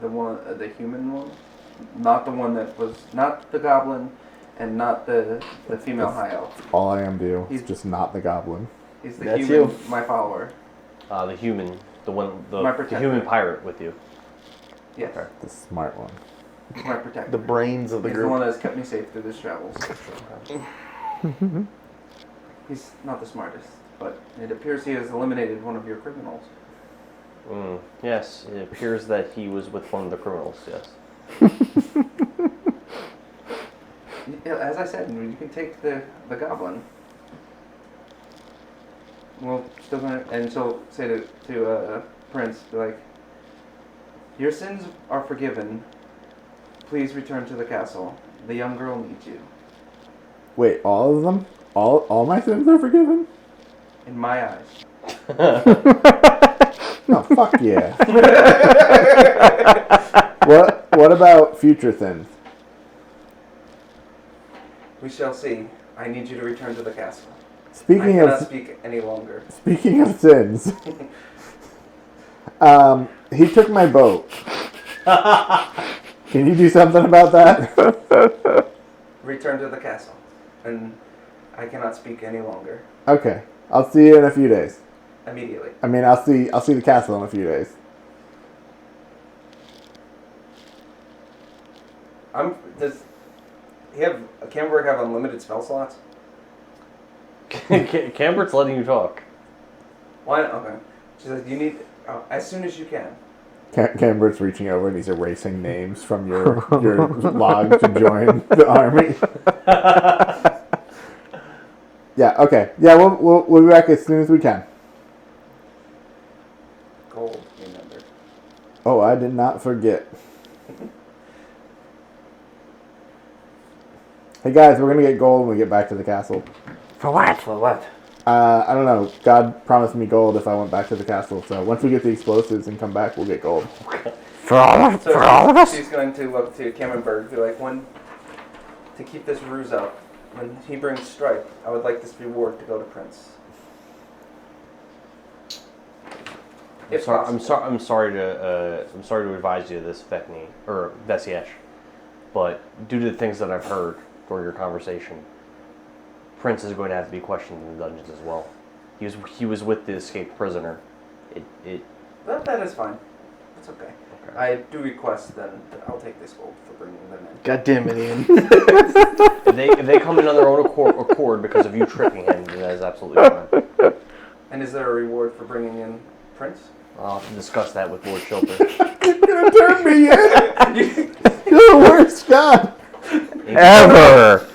The one, the human one, not the one that was not the goblin, and not the female high elf. All I am do. He's He's just not the goblin. He's the That's human, you. my follower. The human, the one, My the protector. human pirate with you. Yes, The smart one. my protector. The brains of the He's the one group. that's kept me safe through this travels. He's not the smartest, but it appears he has eliminated one of your criminals. Yes, it appears that he was with one of the criminals. Yes. Yeah, as I said, you can take the goblin. Well, still gonna, and so say to Prince, be like, your sins are forgiven. Please return to the castle. The young girl needs you. Wait, all of them? All my sins are forgiven? In my eyes. No, fuck yeah. What about future sins? We shall see. I need you to return to the castle. I Speaking cannot of speak any longer. speaking of sins, he took my boat. Can you do something about that? Return to the castle. And I cannot speak any longer. Okay, I'll see you in a few days. Immediately. I mean, I'll see the castle in a few days. Does Camberg have unlimited spell slots? Cambert's letting you talk. Why? Okay. She says you need as soon as you can. Cambert's reaching over and he's erasing names from your log to join the army. Yeah. Okay. Yeah. We'll be back as soon as we can. Gold, remember. Oh, I did not forget. Hey guys, we're gonna get gold when we get back to the castle. For what? For what? I don't know. God promised me gold if I went back to the castle. So once we get the explosives and come back, we'll get gold. For all of, So for all of us? she's going to look to Camberg, be like, to keep this ruse up, when he brings Stripe, I would like this reward to go to Prince. If possible. I'm sorry to advise you of this, Vekni or Veszelyes, but due to the things that I've heard during your conversation, Prince is going to have to be questioned in the dungeons as well. He was with the escaped prisoner. That is fine. It's okay. I do request then that I'll take this gold for bringing them in. God damn it, Ian. If they come in on their own accord because of you tricking him, then that is absolutely fine. And is there a reward for bringing in Prince? I'll have to discuss that with Lord Chilper. You're gonna turn me in. You're the worst god Ever!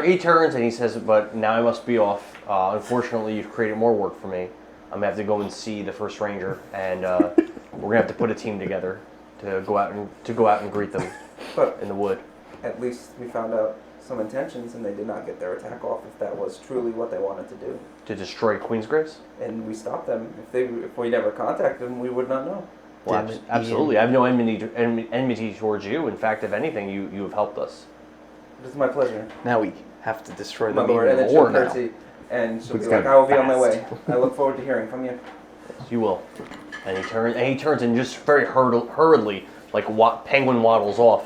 He turns and he says, "But now I must be off. Unfortunately, you've created more work for me. I'm gonna have to go and see the first ranger, and we're gonna have to put a team together to go out and greet them But in the wood." at least we found out some intentions, and they did not get their attack off if that was truly what they wanted to do. To destroy Queen's Grace? And we stopped them. If we never contacted them, we would not know. Well, Damn it, absolutely. I have no enmity towards you. In fact, if anything, you have helped us. It is my pleasure, Now we have to destroy my them lord. And even then she'll more now. curtsy, and she'll It's be like, got "I will be on my fast. way. I look forward to hearing from you." Yes, you will. And he turns and just very hurriedly, like penguin waddles off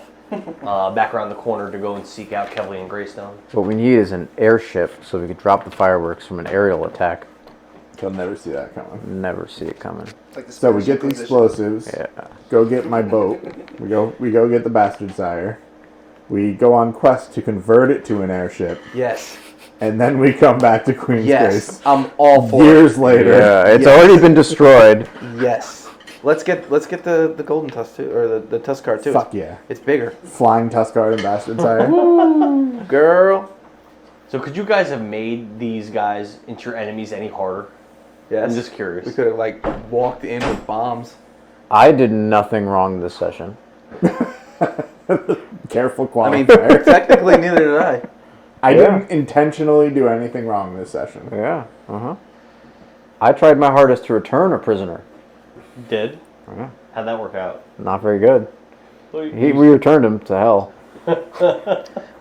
back around the corner to go and seek out Kevley and Greystone. What we need is an airship so we could drop the fireworks from an aerial attack. He'll never see that coming. Never see it coming. Like the So we get Spanish the Inquisition. explosives. Yeah. Go get my boat. We go get the bastard sire. We go on quest to convert it to an airship, Yes. and then we come back to Queen's Yes. Grace I'm all for years later. Yeah, it's Yes. already been destroyed. it. Yes. Let's get the golden tusk too, or the tusk card too. Fuck yeah! It's bigger. Flying Tuskard and bastard sire. Girl. So could you guys have made these guys into your enemies any harder? Yes. I'm just curious. We could have like walked in with bombs. I did nothing wrong this session. Careful I mean, qualifier. technically neither did I. I Yeah. didn't intentionally do anything wrong this session. Yeah. I tried my hardest to return a prisoner. Did? Yeah. How'd that work out? Not very good. Well, We returned him to hell.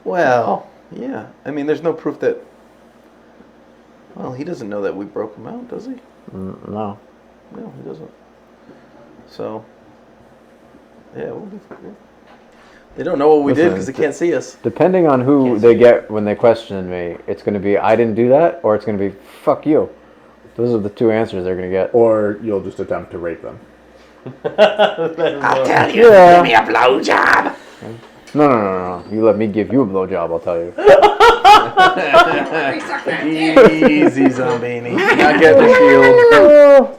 Well, Yeah. I mean, there's no proof that... Well, he doesn't know that we broke him out, does he? No. No, he doesn't. So... Yeah, they don't know what we did because they can't see us. Depending on who they get when they question me, it's going to be, I didn't do that, or it's going to be, fuck you. Those are the two answers they're going to get. Or you'll just attempt to rape them. I'll tell you, give me a blowjob. No. You let me give you a blowjob, I'll tell you. Easy, Zombini. Not get the shield.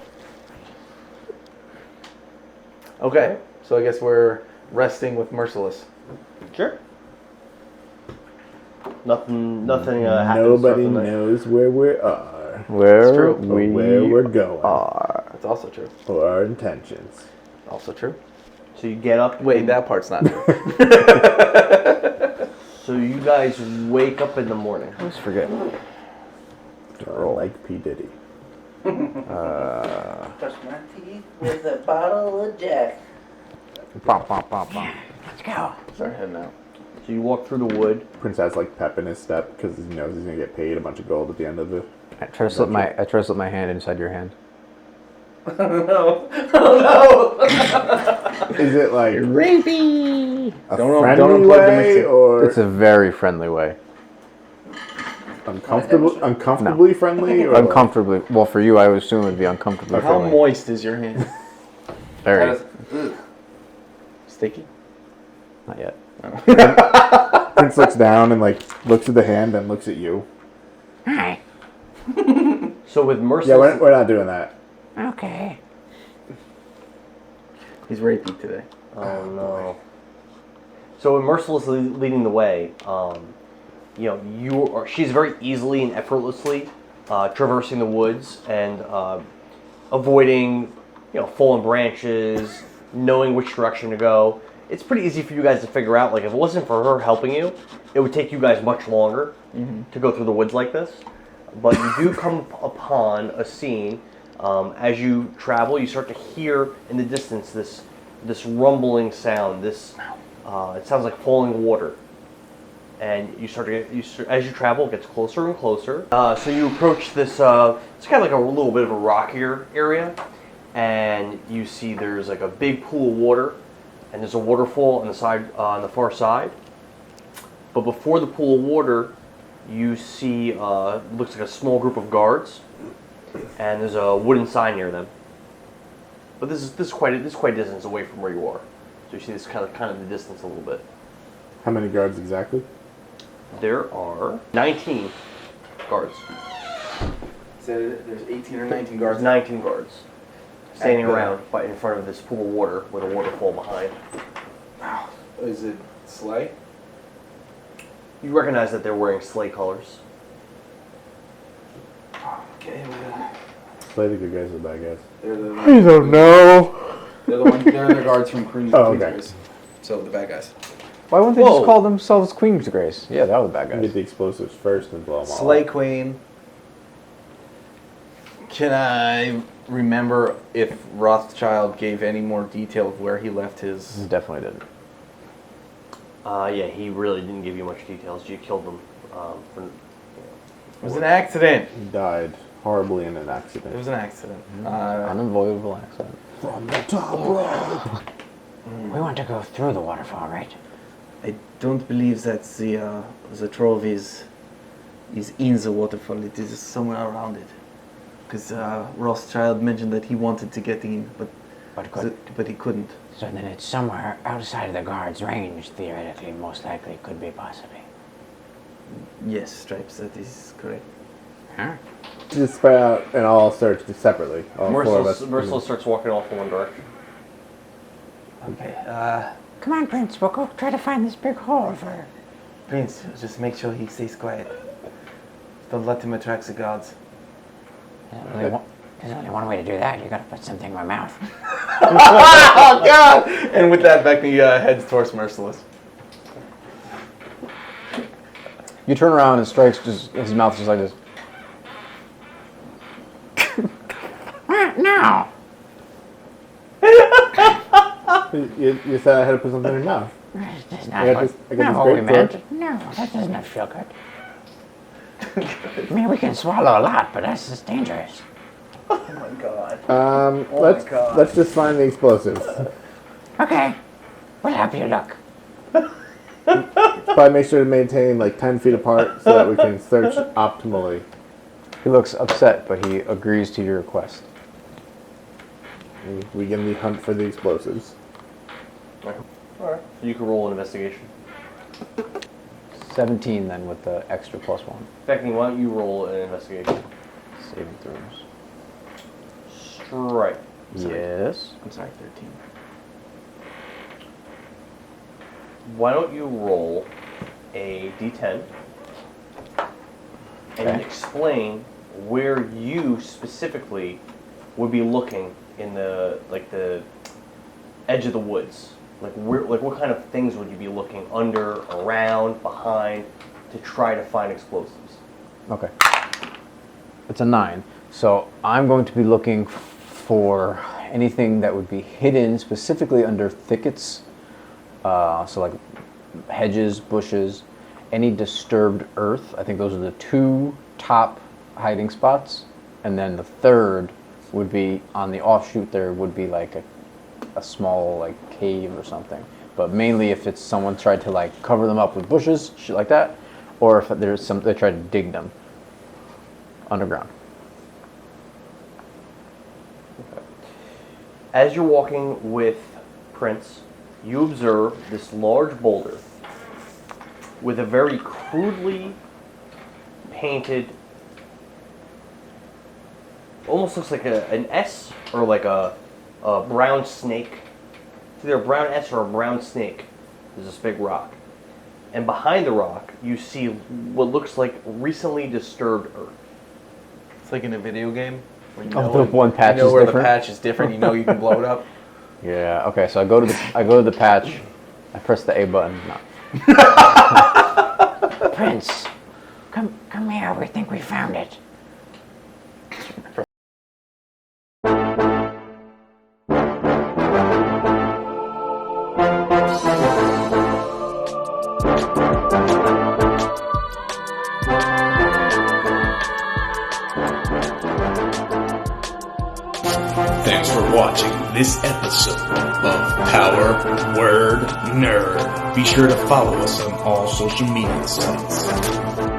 Okay, so I guess we're resting with Merciless. Sure. Nothing happens. Nobody throughout the night. knows where we are. Where true. Or where we're going. That's also true. Or our intentions. Also true. So you get up. Wait, that part's not true. So you guys wake up in the morning. I always forget. Like P. Diddy. Brush my teeth with a bottle of Jack. Pop, pop, pop, pop. Let's go. Start heading out. So you walk through the wood. Prince has like pep in his step because he knows he's gonna get paid a bunch of gold at the end of the. I try to slip my hand inside your hand. No. Is it like Rapey! a Don't friendly unplug the way mixer. or It's a very friendly way. uncomfortably friendly? Or Uncomfortably. Well, for you, I would assume it would be uncomfortably How friendly. moist is your hand? Very. Sticky? Not yet. Prince looks down and like looks at the hand and looks at you. Hi. So with Yeah, Merciless, we're not doing that. Okay. He's rapey today. oh no. So with Merciless leading the way, she's very easily and effortlessly traversing the woods and avoiding, fallen branches, knowing which direction to go. It's pretty easy for you guys to figure out. Like, if it wasn't for her helping you, it would take you guys much longer to go through the woods like this. But you do come upon a scene. As you travel, you start to hear in the distance this rumbling sound. It sounds like falling water. And you start to as you travel, it gets closer and closer. So you approach this. It's kind of like a little bit of a rockier area, and you see there's like a big pool of water, and there's a waterfall on the side, on the far side. But before the pool of water, you see looks like a small group of guards, and there's a wooden sign near them. But this is quite a distance away from where you are, so you see this kind of the distance a little bit. How many guards exactly? There are 19 guards. So there's 18 or 19 guards. 19 guards standing around in front of this pool of water with a waterfall behind. Is it sleigh? You recognize that they're wearing sleigh colors. Okay, Play the good guys or the bad guys. they're the I don't know. they're the guards from Queen's okay. Grace. So the bad guys. Why wouldn't they Whoa. just call themselves Queen's Grace? Yeah, that was the bad Get guys. the explosives first and blow them all Slay up. Queen. Can I remember if Rothschild gave any more detail of where he left his? Definitely didn't. Yeah, he really didn't give you much details. You killed them. It was an accident. He died horribly in an It accident. was an accident. Unavoidable accident. From the top rope. We want to go through the waterfall, right? I don't believe that the trove is in the waterfall. It is somewhere around it. Because Rothschild mentioned that he wanted to get in, but he couldn't. So then it's somewhere outside of the guard's range, theoretically, most likely, could be possibly. Yes, Stripes, that is correct. Huh? Just spread out and all search separately. All four of us. Merciless starts walking off in one direction. Okay. Come on, Prince, we'll go try to find this big hole for... Prince, just make sure he stays quiet. Don't let him attract the guards. There's only one way to do that. You gotta put something in my mouth. Oh God! And with that, Vekni heads towards Merciless. You turn around and Strike's just his mouth is just like this. No! You said I had to put something in your mouth. That's I not got what, this- I got not this what we great meant. torch. No, that does not feel good. I mean, we can swallow a lot, but that's just dangerous. Oh my god. Let's just find the explosives. Okay, we'll help you look. Probably make sure to maintain like 10 feet apart so that we can search optimally. He looks upset, but he agrees to your request. We begin the hunt for the explosives. Alright. So you can roll an investigation. 17 then with the extra +1. Vekni, why don't you roll an investigation? Saving throws. Stripe. Yes. I'm sorry, 13. Why don't you roll a d10 and Okay. explain where you specifically would be looking in the edge of the woods? Like what kind of things would you be looking under, around, behind to try to find explosives? Okay. It's a 9. So I'm going to be looking for anything that would be hidden specifically under thickets. So like hedges, bushes, any disturbed earth. I think those are the 2 top hiding spots. And then the third would be on the offshoot, there would be like a small like cave or something. But mainly if it's someone tried to like cover them up with bushes, shit like that, or if there's some, they tried to dig them underground. As you're walking with Prince, you observe this large boulder with a very crudely painted, almost looks like an S or like a brown snake. It's either a brown S or a brown snake. There's this big rock. And behind the rock, you see what looks like recently disturbed earth. It's like in a video game. Where you Oh, know the when- one patch you know is where different? the patch is different. You know you can blow it up. Yeah. Okay. So I go to the patch. I press the A button. No. Prince, come here. We think we found it. Thanks for watching this episode of Power Word Nerd. Be sure to follow us on all social media sites.